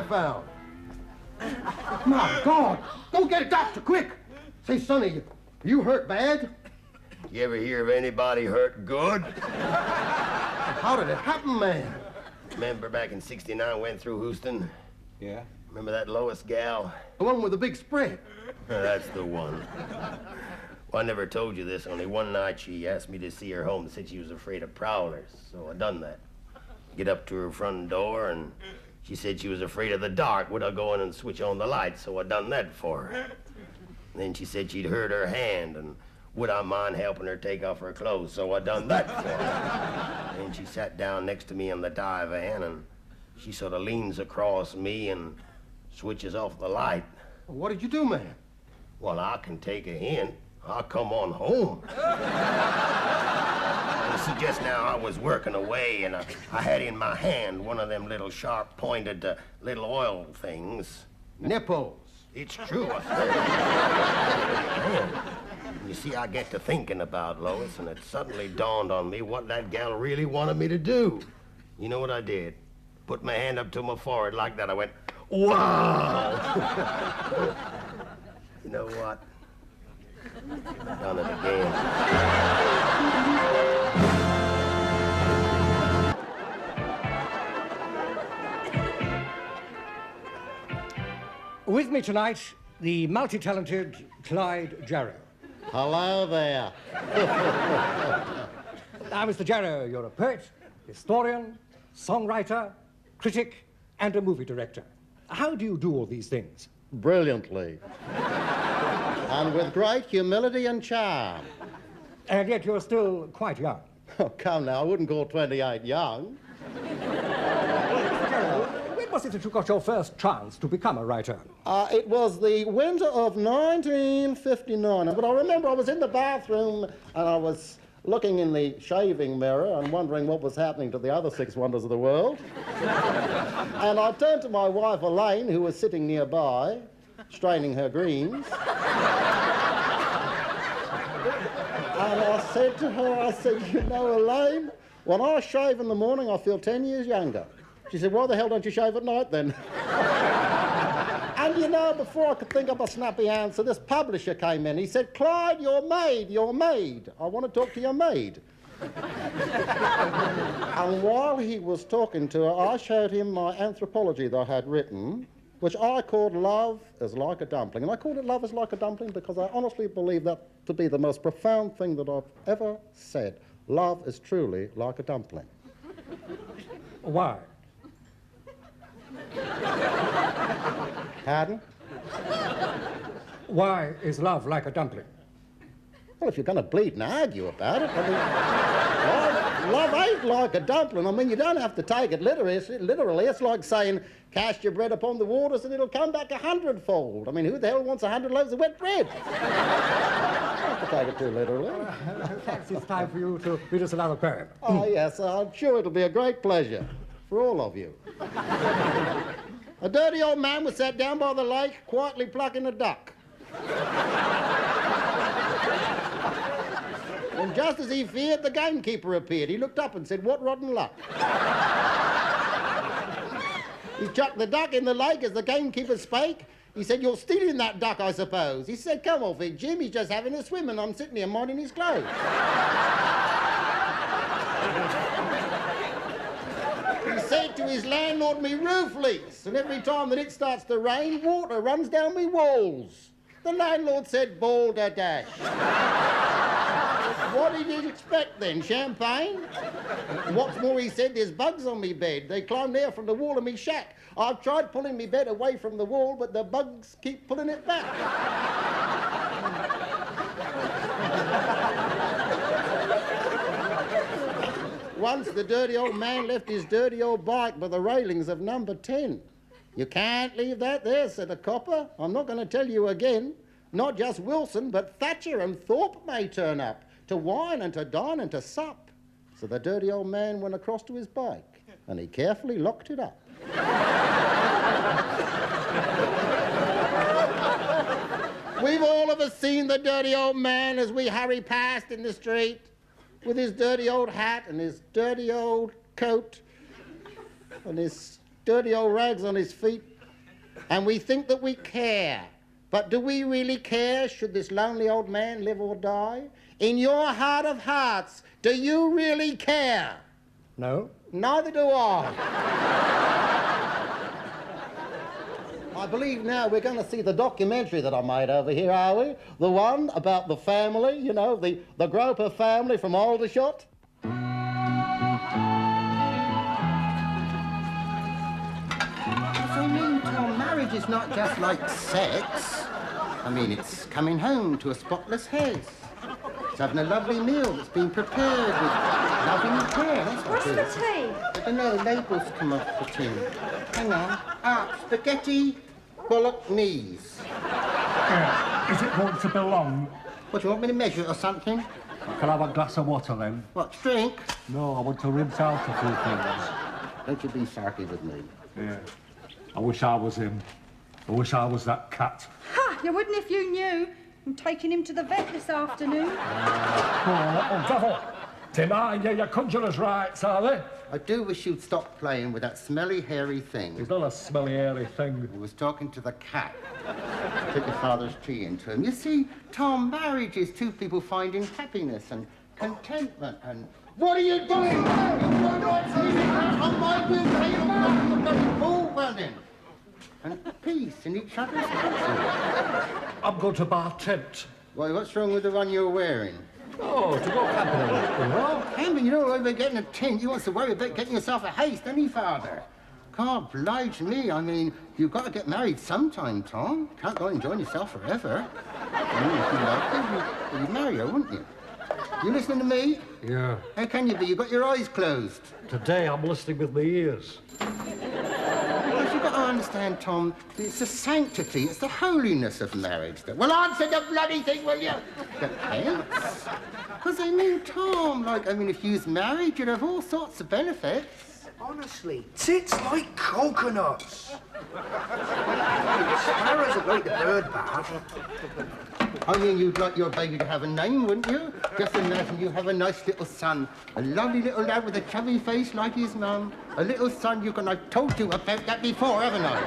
Found. My God! Go get a doctor, quick! Say, Sonny, you hurt bad? You ever hear of anybody hurt good? How did it happen, man? Remember back in '69 went through Houston? Yeah. Remember that Lois gal? The one with the big spread. That's the one. Well, I never told you this. Only one night she asked me to see her home and said she was afraid of prowlers, so I done that. Get up to her front door and she said she was afraid of the dark. Would I go in and switch on the lights? So I done that for her. Then she said she'd hurt her hand, and would I mind helping her take off her clothes? So I done that for her. Then she sat down next to me in the divan, and she sort of leans across me and switches off the light. What did you do, man? Well, I can take a hint. I'll come on home. See, just now I was working away, and I had in my hand one of them little sharp-pointed little oil things. Nipples. It's true. You see, I get to thinking about Lois, and it suddenly dawned on me what that gal really wanted me to do. You know what I did? Put my hand up to my forehead like that. I went, wow! You know what? I've done it again. With me tonight, the multi-talented Clyde Jarrow. Hello there. Now, Mr. Jarrow, you're a poet, historian, songwriter, critic, and a movie director. How do you do all these things? Brilliantly. And with great humility and charm. And yet you're still quite young. Oh, come now, I wouldn't call 28 young. When was it that you got your first chance to become a writer? It was the winter of 1959. But I remember I was in the bathroom and I was looking in the shaving mirror and wondering what was happening to the other 6 wonders of the world. And I turned to my wife, Elaine, who was sitting nearby, straining her greens. And I said to her, you know, Elaine, when I shave in the morning, I feel 10 years younger. She said, why the hell don't you shave at night, then? And, you know, before I could think up a snappy answer, this publisher came in. He said, Clyde, your maid. I want to talk to your maid. And while he was talking to her, I showed him my anthropology that I had written, which I called Love is Like a Dumpling. And I called it Love is Like a Dumpling because I honestly believe that to be the most profound thing that I've ever said. Love is truly like a dumpling. Why? Pardon? Why is love like a dumpling? Well, if you're going to bleed and argue about it, I mean, love ain't like a dumpling. I mean, you don't have to take it literally. It's like saying, cast your bread upon the waters and it'll come back 100-fold. I mean, who the hell wants 100 loaves of wet bread? You don't have to take it too literally. Perhaps it's time for you to read us another poem. Oh, yes, I'm sure it'll be a great pleasure for all of you. A dirty old man was sat down by the lake, quietly plucking a duck. And just as he feared, the gamekeeper appeared. He looked up and said, what rotten luck. He chucked the duck in the lake as the gamekeeper spake. He said, you're stealing that duck, I suppose. He said, come off it, Jim. He's just having a swim and I'm sitting here minding his clothes. said to his landlord, me roof leaks, and every time that it starts to rain, water runs down me walls. The landlord said, balderdash. What did you expect then, champagne? What's more, he said, there's bugs on me bed. They climb there from the wall of me shack. I've tried pulling me bed away from the wall, but the bugs keep pulling it back. Once the dirty old man left his dirty old bike by the railings of number 10. You can't leave that there, said the copper. I'm not going to tell you again. Not just Wilson, but Thatcher and Thorpe may turn up to wine and to dine and to sup. So the dirty old man went across to his bike and he carefully locked it up. We've all of us seen the dirty old man as we hurry past in the street with his dirty old hat and his dirty old coat and his dirty old rags on his feet, and we think that we care. But do we really care should this lonely old man live or die? In your heart of hearts, do you really care? No. Neither do I. I believe now we're going to see the documentary that I made over here, are we? The one about the family, you know, the Groper family from Aldershot. I mean, Tom, marriage is not just like sex. I mean, it's coming home to a spotless house. It's having a lovely meal that's been prepared with loving care. That's what it is. What's the tea? I don't know, labels come off the tin. Hang on. Spaghetti bolognese. Is it going to be long? What, do you want me to measure it or something? Can I have a glass of water then? What, drink? No, I want to rinse out a few things. Don't you be sarky with me. Yeah. I wish I was him. I wish I was that cat. Ha! You wouldn't if you knew. I'm taking him to the vet this afternoon. Oh, devil! Deny your conjurer's rights, are they? I do wish you'd stop playing with that smelly, hairy thing. He's not a smelly, hairy thing. I was talking to the cat. Took your father's tea into him. You see, Tom, marriage is two people finding happiness and contentment and... What are you doing? You're not leaving out on my will. You're not the bloody ball welding. And peace in each other's country. I'm going to buy a tent. Why, what's wrong with the one you're wearing? Oh, to go camping, you know? Camping, you don't worry about getting a tent. You want to worry about getting yourself a house, doesn't he, Father? God oblige me. I mean, you've got to get married sometime, Tom. Can't go enjoying yourself forever. I mean, if you like her, you'd marry her, wouldn't you? You listening to me? Yeah. How can you be? You've got your eyes closed. Today I'm listening with my ears. Well, you've got to understand, Tom, it's the sanctity, it's the holiness of marriage that... Well, answer the bloody thing, will you? Depends. Because, I mean, Tom, if you was married, you'd have all sorts of benefits. Honestly, tits like coconuts. Sparrows are like the bird bath. I mean, you'd like your baby to have a name, wouldn't you? Just imagine you have a nice little son, a lovely little lad with a chubby face like his mum, a little son you can... I've told you about that before, haven't I?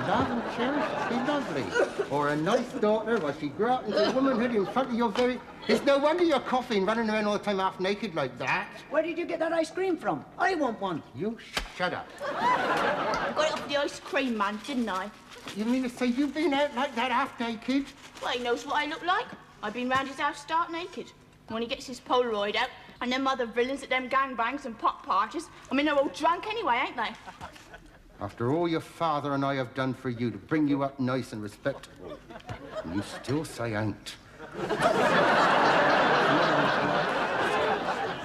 Love and cherish, be lovely. Or a nice daughter, while she grew up into womanhood in front of your very... It's no wonder you're coughing, running around all the time half naked like that. Where did you get that ice cream from? I want one. You shut up. I got it off the ice cream man, didn't I? You mean to say you've been out like that half naked? Well, he knows what I look like. I've been round his house stark naked. And when he gets his Polaroid out, and them other villains at them gangbangs and pop parties, I mean, they're all drunk anyway, ain't they? After all your father and I have done for you to bring you up nice and respectable, and you still say ain't.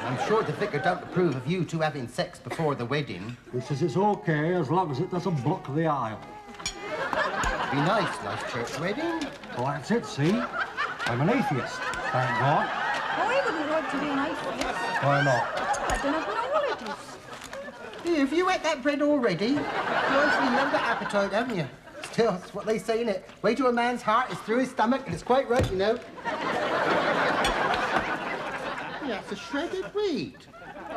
I'm sure the vicar don't approve of you two having sex before the wedding. He says it's okay as long as it doesn't block the aisle. Be nice, nice church wedding. Well, that's it, see? I'm an atheist, thank God. I wouldn't like to be an atheist. Why not? I don't have no holidays. Here, have you ate that bread already? You obviously love the appetite, haven't you? Still, that's what they say, innit? Way to a man's heart is through his stomach, and it's quite right, you know. Yeah, it's a shredded wheat.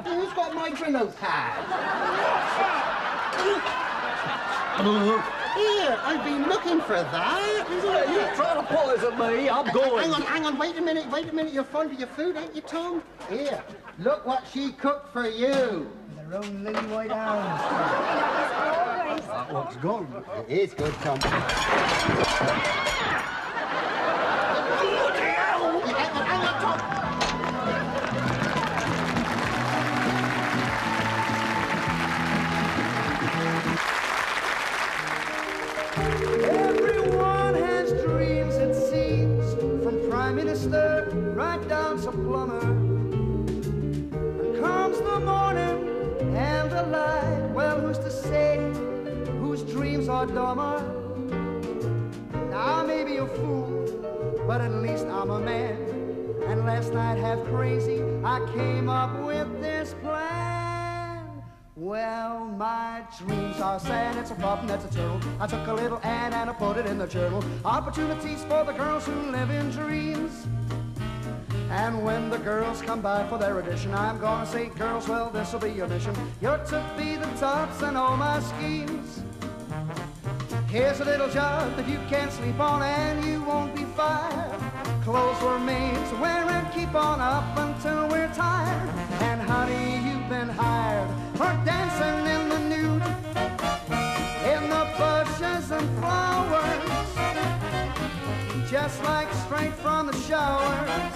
Hey, who's got my Drino pad? Here, I've been looking for that. You're trying to poison me, I'm going. Hang on, wait a minute. You're fond of your food, ain't you, Tom? Here, look what she cooked for you. The her own lily white arms. That looks good. It is good company. Everyone has dreams, it seems, from Prime Minister right down to plumber. And comes the morning and the light. Well, who's to say whose dreams are dumber? Now, I may be a fool, but at least I'm a man. And last night, half crazy, I came up with this plan. Well, my dreams are sad, it's a problem, that's a turtle. I took a little ad and I put it in the journal. Opportunities for the girls who live in dreams. And when the girls come by for their audition, I'm gonna say, girls, well, this'll be your mission. You're to be the tops in all my schemes. Here's a little job that you can't sleep on and you won't be fired. Clothes were made to wear and keep on up until we're tired. And honey, you've been hired for dancing in the nude, in the bushes and flowers, just like straight from the showers.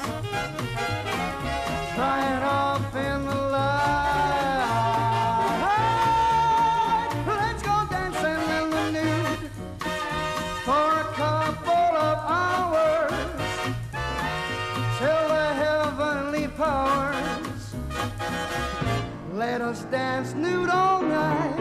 Try it off in the light. Let's go dancing in the nude for a couple of hours till the heavenly powers let us dance nude all night.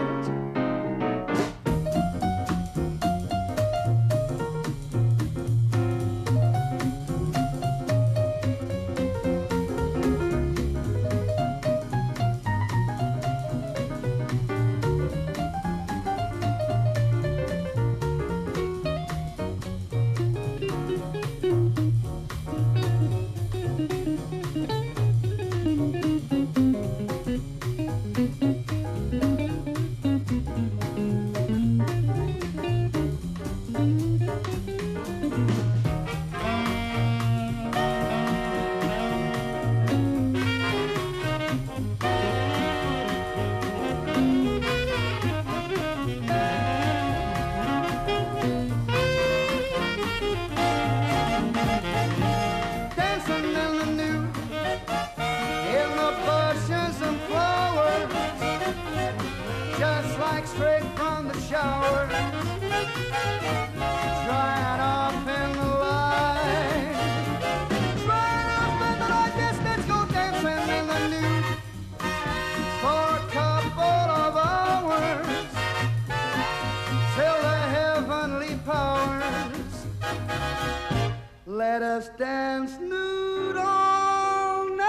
Let us dance nude all night.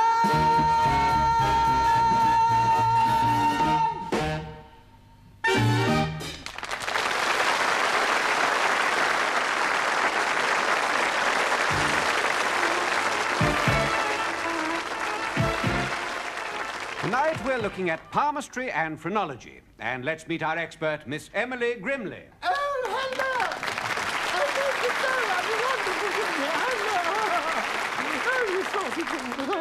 Tonight we're looking at palmistry and phrenology. And let's meet our expert, Miss Emily Grimley. Oh, hello! Oh, thank you so much.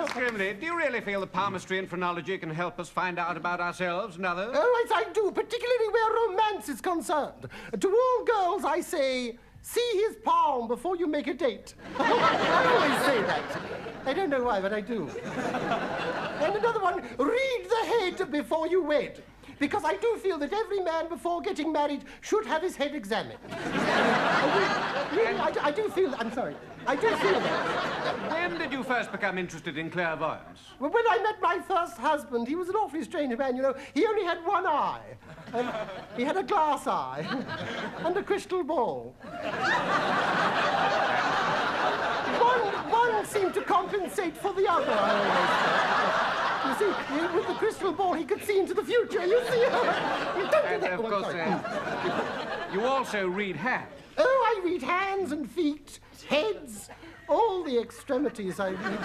Miss Grimley, do you really feel that palmistry and phrenology can help us find out about ourselves and others? Oh, yes, I do, particularly where romance is concerned. To all girls, I say, see his palm before you make a date. I always say that. I don't know why, but I do. And another one, read the head before you wed. Because I do feel that every man before getting married should have his head examined. I do feel, I'm sorry, I do feel that. When did you first become interested in clairvoyance? Well, when I met my first husband, he was an awfully strange man, you know. He only had one eye. He had a glass eye and a crystal ball. One seemed to compensate for the other, I always thought. You see, with the crystal ball, he could see into the future, you see. You don't do that. Of course, you also read hands. Oh, I read hands and feet, heads, all the extremities I read.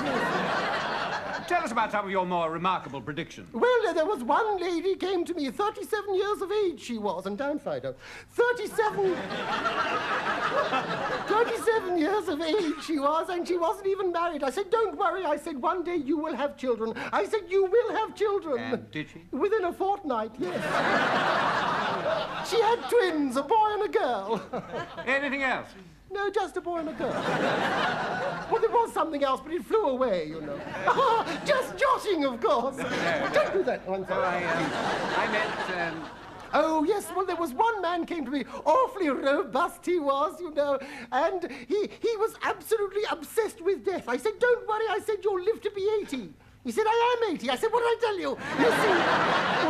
Tell us about some of your more remarkable predictions. Well, there was one lady came to me, 37 years of age she was, and down, Fido. 37 years of age she was, and she wasn't even married. I said, don't worry. I said, one day you will have children. I said, you will have children. And did she? Within a fortnight, yes. She had twins, a boy and a girl. Anything else? No, just a boy and a girl. Well, there was something else, but it flew away, you know. Just jotting, of course. Don't do that. Oh, I'm sorry. I meant... Oh, yes, well, there was one man came to me, awfully robust he was, you know, and he was absolutely obsessed with death. I said, don't worry, I said, you'll live to be 80. He said, I am 80. I said, what did I tell you? You see,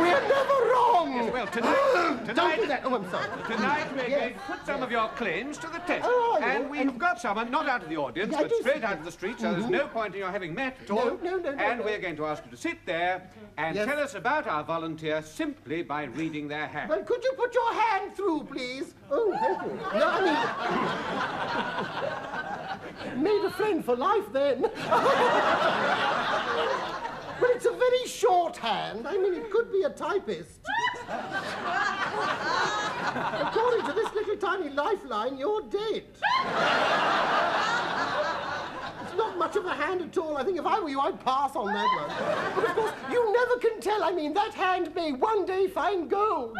we're never wrong. Yes, well, tonight... Don't do that. Oh, I'm sorry. Tonight we're going to put some of your claims to the test. Oh, and we've got someone, not out of the audience, but straight out of the street, so there's no point in your having met at all. No. And we're going to ask you to sit there and tell us about our volunteer simply by reading their hand. Well, could you put your hand through, please? Oh, thank you. No, I mean... Made a friend for life, then. Well, it's a very short hand. I mean, it could be a typist. According to this little tiny lifeline, you're dead. It's not much of a hand at all. I think if I were you, I'd pass on that one. But of course, you never can tell. I mean, that hand may one day find gold.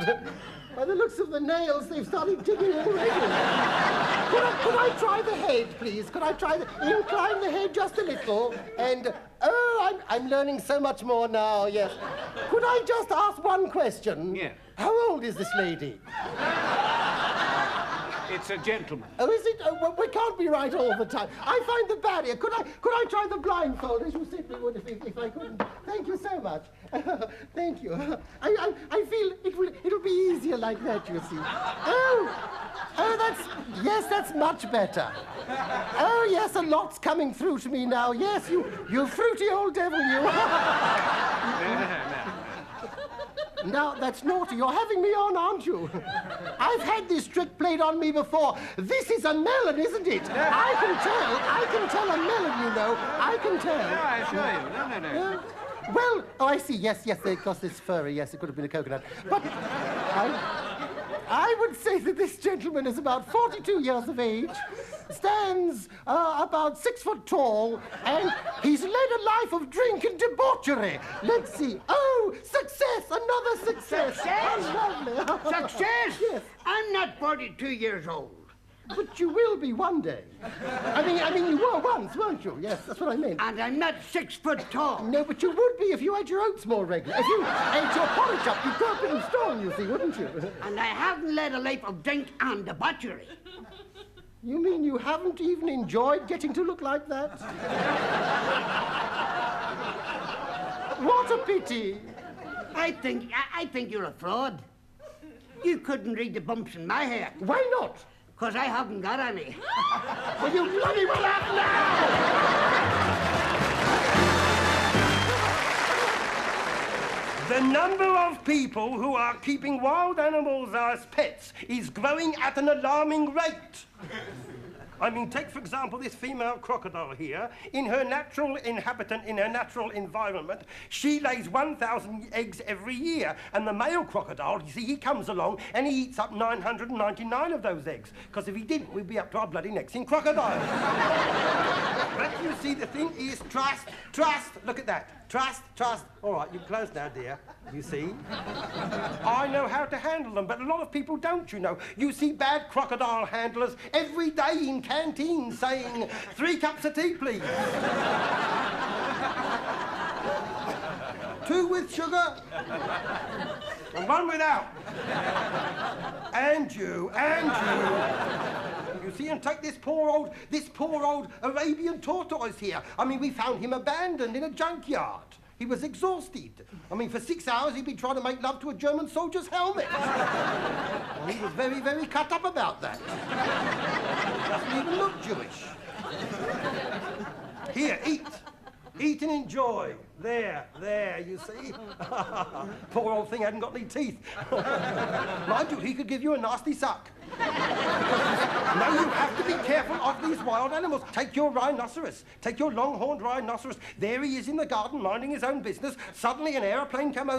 By the looks of the nails, they've started digging already. Could I try the head, please? Could I try incline the head just a little? And, oh, I'm learning so much more now, yes. Could I just ask one question? Yeah. How old is this lady? It's a gentleman. Oh, is it? Oh, well, we can't be right all the time. I find the barrier. Could I try the blindfold, as you simply would if I couldn't? Thank you so much. Thank you. I feel it'll be easier like that, you see. Oh, that's much better. Oh, yes, a lot's coming through to me now. Yes, you fruity old devil, you. Now, that's naughty. You're having me on, aren't you? I've had this trick played on me before. This is a melon, isn't it? I can tell a melon, you know. I can tell. No, I assure you. No. Well, oh, I see. Yes, because it's furry. Yes, it could have been a coconut. But I would say that this gentleman is about 42 years of age, stands about 6 foot tall, and he's led a life of drink and debauchery. Let's see. Oh, success! Another success! Success? How lovely. Success? Yes. I'm not 42 years old. But you will be one day. I mean, you were once, weren't you? Yes, that's what I meant. And I'm not 6 foot tall. No, but you would be if you had your oats more regular. If you ate your porridge up, you'd go up in stone, you see, wouldn't you? And I haven't led a life of drink and debauchery. You mean you haven't even enjoyed getting to look like that? What a pity. I think you're a fraud. You couldn't read the bumps in my hair. Why not? Because I haven't got any. Well, you bloody well have now! The number of people who are keeping wild animals as pets is growing at an alarming rate. I mean, take, for example, this female crocodile here. In her natural inhabitant, in her natural environment, she lays 1,000 eggs every year. And the male crocodile, you see, he comes along and he eats up 999 of those eggs. Because if he didn't, we'd be up to our bloody necks in crocodiles. But you see, the thing is trust. Look at that. Trust. All right, you're close now, dear. You see? I know how to handle them, but a lot of people don't, you know. You see bad crocodile handlers every day in canteens saying, 3 cups of tea, please. 2 with sugar, and 1 without. And you. You see, and take this poor old Arabian tortoise here. I mean, we found him abandoned in a junkyard. He was exhausted. I mean, for 6 hours he'd been trying to make love to a German soldier's helmet. Well, he was very, very cut up about that. Doesn't even look Jewish. Here, eat. Eat and enjoy. There, you see? Poor old thing hadn't got any teeth. Mind you, he could give you a nasty suck. Now you have to be careful of these wild animals. Take your rhinoceros. Take your long-horned rhinoceros. There he is in the garden, minding his own business. Suddenly an aeroplane comes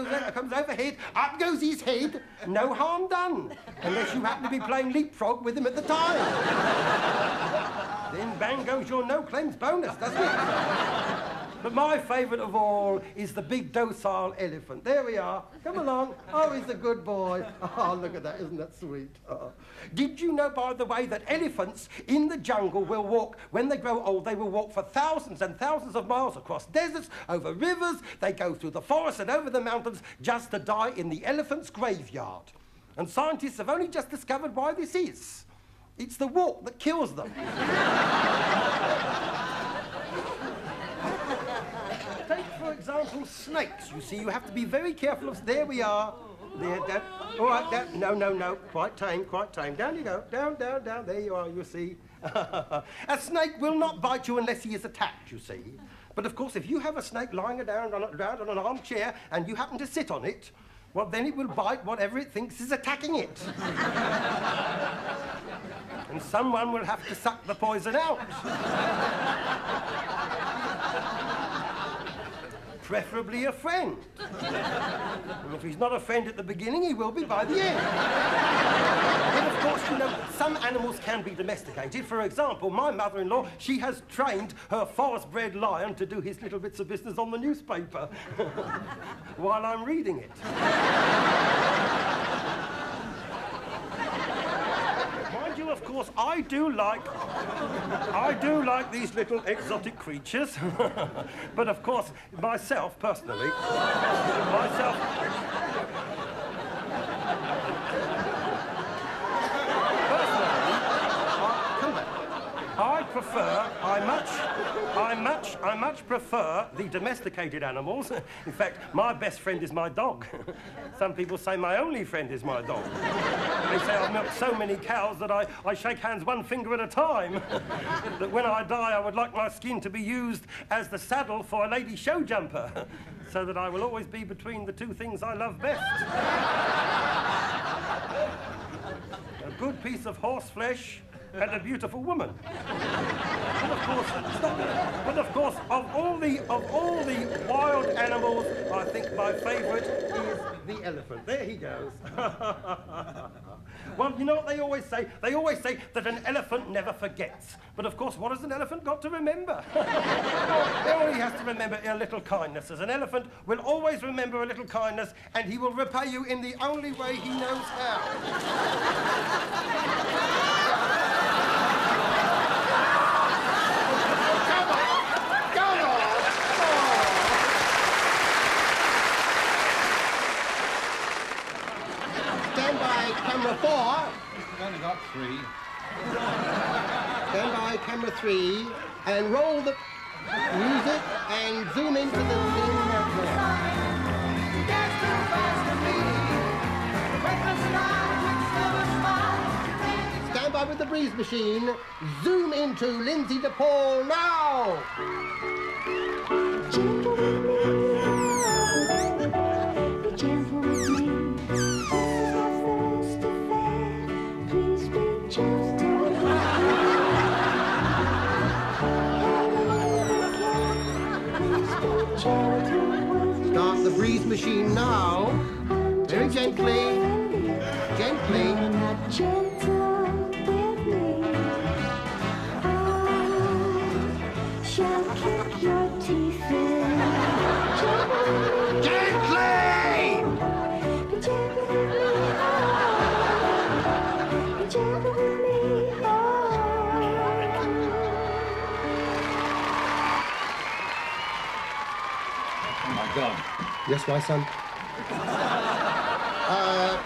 overhead. Up goes his head. No harm done. Unless you happen to be playing leapfrog with him at the time. Then bang goes your no-claims bonus, doesn't it? But my favourite of all is the big docile elephant. There we are. Come along. Oh, he's a good boy. Oh, look at that. Isn't that sweet? Oh. Did you know, by the way, that elephants in the jungle will walk, when they grow old, they will walk for thousands and thousands of miles across deserts, over rivers, they go through the forests and over the mountains just to die in the elephant's graveyard. And scientists have only just discovered why this is. It's the walk that kills them. Take, for example, snakes. You see, you have to be very careful of... There we are. There. All right, no. Quite tame. Down you go. Down. There you are, you see. A snake will not bite you unless he is attacked, you see. But, of course, if you have a snake lying around on an armchair and you happen to sit on it, well, then it will bite whatever it thinks is attacking it. And someone will have to suck the poison out. Preferably a friend. And if he's not a friend at the beginning, he will be by the end. But of course, you know, some animals can be domesticated. For example, my mother-in-law, she has trained her forest-bred lion to do his little bits of business on the newspaper while I'm reading it. Mind you, of course, I do like these little exotic creatures. But of course, myself, personally, I much prefer the domesticated animals. In fact, my best friend is my dog. Some people say my only friend is my dog. They say I've milked so many cows that I shake hands one finger at a time. That when I die, I would like my skin to be used as the saddle for a lady show jumper, so that I will always be between the two things I love best. A good piece of horse flesh and a beautiful woman. But of course, of all the wild animals, I think my favourite is the elephant. There he goes. Well, you know what they always say? They always say that an elephant never forgets. But of course, what has an elephant got to remember? All he has to remember are little kindnesses. An elephant will always remember a little kindness, and he will repay you in the only way he knows how. Camera 4. I've only got 3. Stand by camera 3 and roll the music and zoom into the thing out there. Stand by with the breeze machine. Zoom into Lindsay DePaul now. Start the breeze machine now. Very gently. Gently. God. Yes, my son.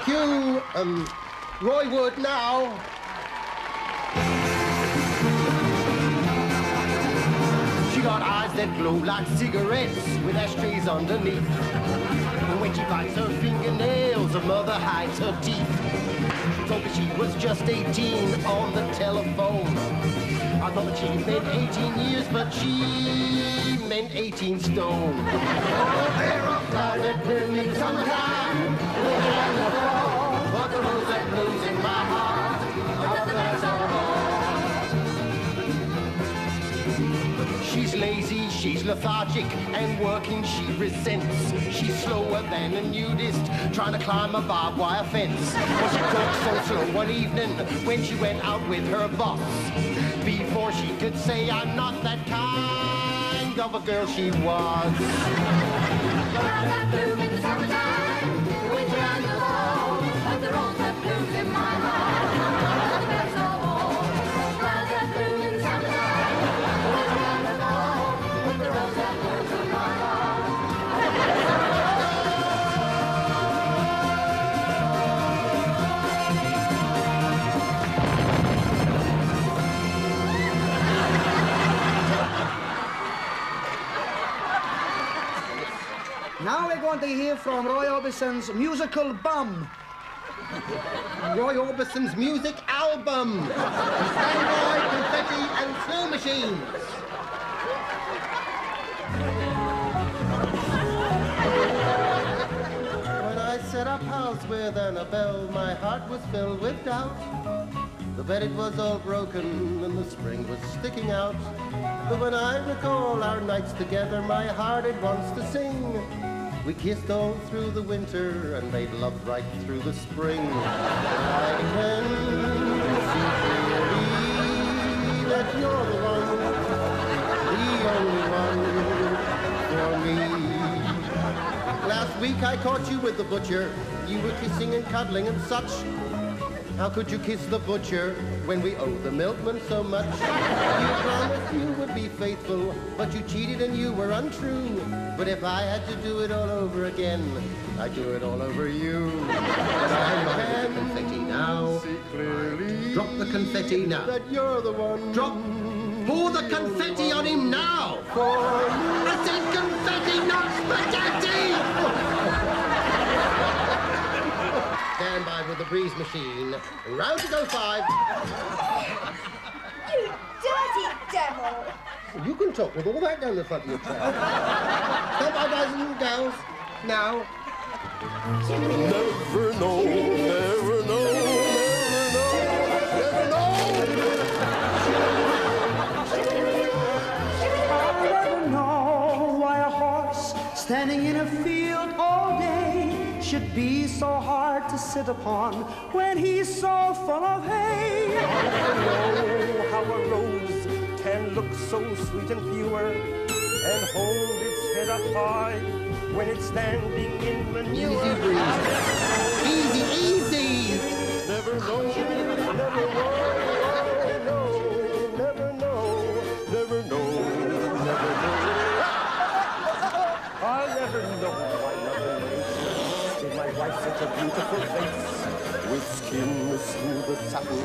Cue Roy Wood now. She got eyes that glow like cigarettes with ashtrays underneath. And when she bites her fingernails, her mother hides her teeth. She told me she was just 18 on the telephone. I thought that she meant 18 years, but she meant 18 stone. Oh, they're a clouded blooming summertime, living on the floor, but the rose that blooms in my heart are the best of all. She's lazy, she's lethargic, and working she resents. She's slower than a nudist, trying to climb a barbed wire fence. Well, she talked so slow one evening when she went out with her boss. Before she could say, I'm not that kind of a girl, she was. Clouds that bloom in the summertime, the winter and the fall, but the rose that blooms in my heart are the best of all. Clouds that bloom in the summertime, the winter and the fall, but the rose that blooms in my heart are the best of all. Now we're going to hear from Roy Orbison's musical bum. Roy Orbison's music album. Standby, confetti, and snow machines. When I set up house with Annabelle, my heart was filled with doubt. The bed it was all broken and the spring was sticking out. But when I recall our nights together, my heart it wants to sing. We kissed all through the winter and made love right through the spring. I can see clearly that you're the only one for me. Last week I caught you with the butcher. You were kissing and cuddling and such. How could you kiss the butcher when we owe the milkman so much? You promised you would be faithful, but you cheated and you were untrue. But if I had to do it all over again, I'd do it all over you. But I can confetti now. See clearly. Drop the confetti now. That you're the one. Drop. Pour the confetti on him now. For you. I said confetti, not spaghetti. Stand by with the breeze machine. Round to go 5. You dirty devil! You can talk with all that down the front of your chair. Stand by, guys and girls. Now. Never know, never know, never know, never know. I'll never know why a horse standing in a field all day should be so hard to sit upon when he's so full of hay. I know how a rose can look so sweet and pure and hold its head up high when it's standing in manure. Easy, breeze. Easy, easy. Never know, never know, never know, never know, never know. I'll never know why Mother Nature gave my wife such a beautiful face, with skin as smooth as satin and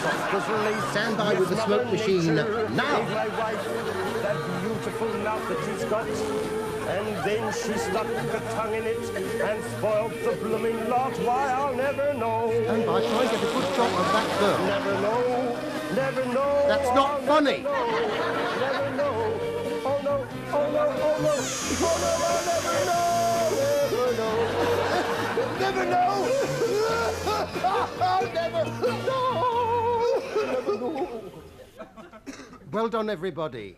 soft as lace. Stand by with the smoke machine now. Gave my wife that beautiful mouth that she's got, and then she stuck her tongue in it and spoiled the blooming lot. Why, I'll never know. Stand by, try and get a good shot of that girl. Never know, never know. That's not funny. Never know. Oh no, oh no, oh no, oh no, I'll never know, never know. I'll never know. Well done, everybody.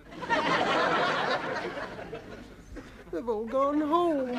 They've all gone home.